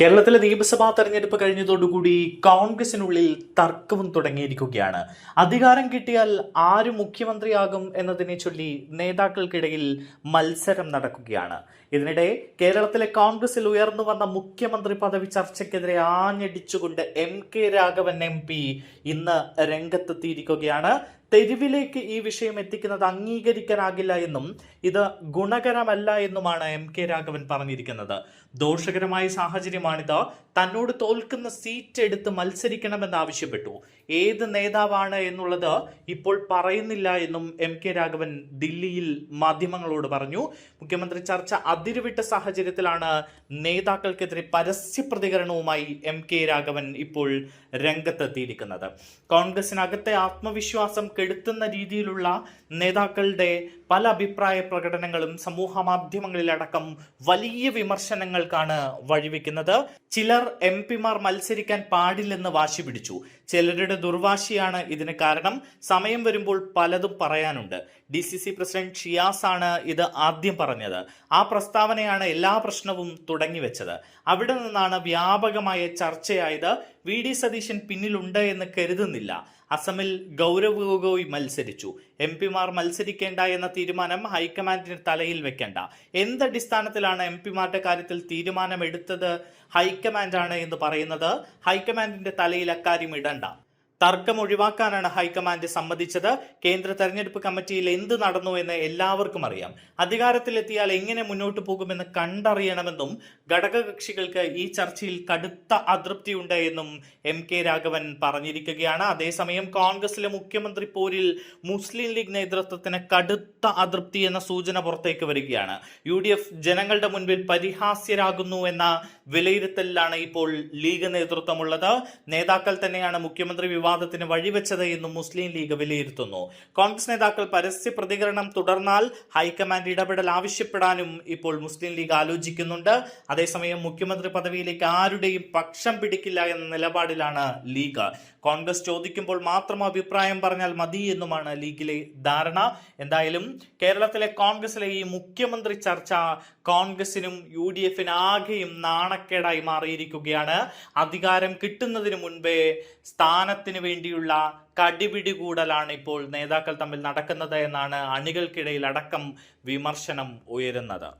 കേരളത്തിലെ നിയമസഭാ തെരഞ്ഞെടുപ്പ് കഴിഞ്ഞതോടുകൂടി കോൺഗ്രസിനുള്ളിൽ തർക്കവും തുടങ്ങിയിരിക്കുകയാണ്. അധികാരം കിട്ടിയാൽ ആര് മുഖ്യമന്ത്രിയാകും എന്നതിനെ ചൊല്ലി നേതാക്കൾക്കിടയിൽ മത്സരം നടക്കുകയാണ്. ഇതിനിടെ കേരളത്തിലെ കോൺഗ്രസിൽ ഉയർന്നു വന്ന മുഖ്യമന്ത്രി പദവി ചർച്ചയ്ക്കെതിരെ ആഞ്ഞടിച്ചുകൊണ്ട് MK രാഘവൻ MP ഇന്ന് രംഗത്തെത്തിയിരിക്കുകയാണ്. തെരുവിലേക്ക് ഈ വിഷയം എത്തിക്കുന്നത് അംഗീകരിക്കാനാകില്ല എന്നും ഇത് ഗുണകരമല്ല എന്നുമാണ് MK രാഘവൻ പറഞ്ഞിരിക്കുന്നത്. ദോഷകരമായ സാഹചര്യമാണിത്. തന്നോട് തോൽക്കുന്ന സീറ്റ് എടുത്ത് മത്സരിക്കണമെന്ന് ആവശ്യപ്പെട്ടു. ഏത് നേതാവാണ് എന്നുള്ളത് ഇപ്പോൾ പറയുന്നില്ല എന്നും MK രാഘവൻ ദില്ലിയിൽ മാധ്യമങ്ങളോട് പറഞ്ഞു. മുഖ്യമന്ത്രി ചർച്ച അതിരുവിട്ട സാഹചര്യത്തിലാണ് നേതാക്കൾക്കെതിരെ പരസ്യ പ്രതികരണവുമായി MK രാഘവൻ ഇപ്പോൾ രംഗത്തെത്തിയിരിക്കുന്നത്. കോൺഗ്രസിനകത്തെ ആത്മവിശ്വാസം കെടുത്തുന്ന രീതിയിലുള്ള നേതാക്കളുടെ പല അഭിപ്രായ പ്രകടനങ്ങളും സമൂഹ മാധ്യമങ്ങളിലടക്കം വലിയ വിമർശനങ്ങൾക്കാണ് വഴിവെക്കുന്നത്. ചിലർ MP-മാർ മത്സരിക്കാൻ പാടില്ലെന്ന് വാശി പിടിച്ചു. ചിലരുടെ ദുർവാശിയാണ് ഇതിന് കാരണം. സമയം വരുമ്പോൾ പലതും പറയാനുണ്ട്. DCC പ്രസിഡന്റ് ഷിയാസ് ആണ് ഇത് ആദ്യം പറഞ്ഞത്. ആ പ്രസ്താവനയാണ് എല്ലാ പ്രശ്നവും തുടങ്ങിവെച്ചത്. അവിടെ നിന്നാണ് വ്യാപകമായ ചർച്ചയായത്. VD സതീശൻ പിന്നിലുണ്ട് എന്ന് കരുതുന്നില്ല. അസമിൽ ഗൗരവ് ഗൊഗോയ് മത്സരിച്ചു. MP-മാർ മത്സരിക്കേണ്ട എന്ന തീരുമാനം ഹൈക്കമാൻഡിന് തലയിൽ വെക്കേണ്ട. എന്തടിസ്ഥാനത്തിലാണ് MP-മാരുടെ കാര്യത്തിൽ തീരുമാനമെടുത്തത് ഹൈക്കമാൻഡാണ് എന്ന് പറയുന്നത്? ഹൈക്കമാൻഡിന്റെ തലയിൽ അക്കാര്യം ഇടണ്ട. തർക്കം ഒഴിവാക്കാനാണ് ഹൈക്കമാൻഡ് സമ്മതിച്ചത്. കേന്ദ്ര തെരഞ്ഞെടുപ്പ് കമ്മിറ്റിയിൽ എന്ത് നടന്നു എന്ന് എല്ലാവർക്കും അറിയാം. അധികാരത്തിലെത്തിയാൽ എങ്ങനെ മുന്നോട്ട് പോകുമെന്ന് കണ്ടറിയണമെന്നും ഘടകകക്ഷികൾക്ക് ഈ ചർച്ചയിൽ കടുത്ത അതൃപ്തിയുണ്ട് എന്നും MK രാഘവൻ പറഞ്ഞിരിക്കുകയാണ്. അതേസമയം കോൺഗ്രസിലെ മുഖ്യമന്ത്രി പോരിൽ മുസ്ലിം ലീഗ് നേതൃത്വത്തിന് കടുത്ത അതൃപ്തി എന്ന സൂചന പുറത്തേക്ക് വരികയാണ്. UDF ജനങ്ങളുടെ മുൻപിൽ പരിഹാസ്യരാകുന്നു എന്ന വിലയിരുത്തലിലാണ് ഇപ്പോൾ ലീഗ് നേതൃത്വമുള്ളത്. നേതാക്കൾ തന്നെയാണ് മുഖ്യമന്ത്രി വിവാദത്തിന് വഴിവെച്ചത് എന്നും മുസ്ലിം ലീഗ് വിലയിരുത്തുന്നു. കോൺഗ്രസ് നേതാക്കൾ പരസ്യ പ്രതികരണം തുടർന്നാൽ ഹൈക്കമാൻഡ് ഇടപെടൽ ആവശ്യപ്പെടാനും ഇപ്പോൾ മുസ്ലിം ലീഗ് ആലോചിക്കുന്നുണ്ട്. അതേസമയം മുഖ്യമന്ത്രി പദവിയിലേക്ക് ആരുടെയും പക്ഷം പിടിക്കില്ല എന്ന നിലപാടിലാണ് ലീഗ്. കോൺഗ്രസ് ചോദിക്കുമ്പോൾ മാത്രം അഭിപ്രായം പറഞ്ഞാൽ മതി എന്നുമാണ് ലീഗിലെ ധാരണ. എന്തായാലും കേരളത്തിലെ കോൺഗ്രസിലെ ഈ മുഖ്യമന്ത്രി ചർച്ച കോൺഗ്രസിനും UDF-ന് ആകെയും നാണക്കേടായി മാറിയിരിക്കുകയാണ്. അധികാരം കിട്ടുന്നതിന് മുൻപേ സ്ഥാനത്തിന് വേണ്ടിയുള്ള കടിപിടി കൂടലാണ് ഇപ്പോൾ നേതാക്കൾ തമ്മിൽ നടക്കുന്നത് എന്നാണ് അണികൾക്കിടയിൽ അടക്കം വിമർശനം ഉയരുന്നത്.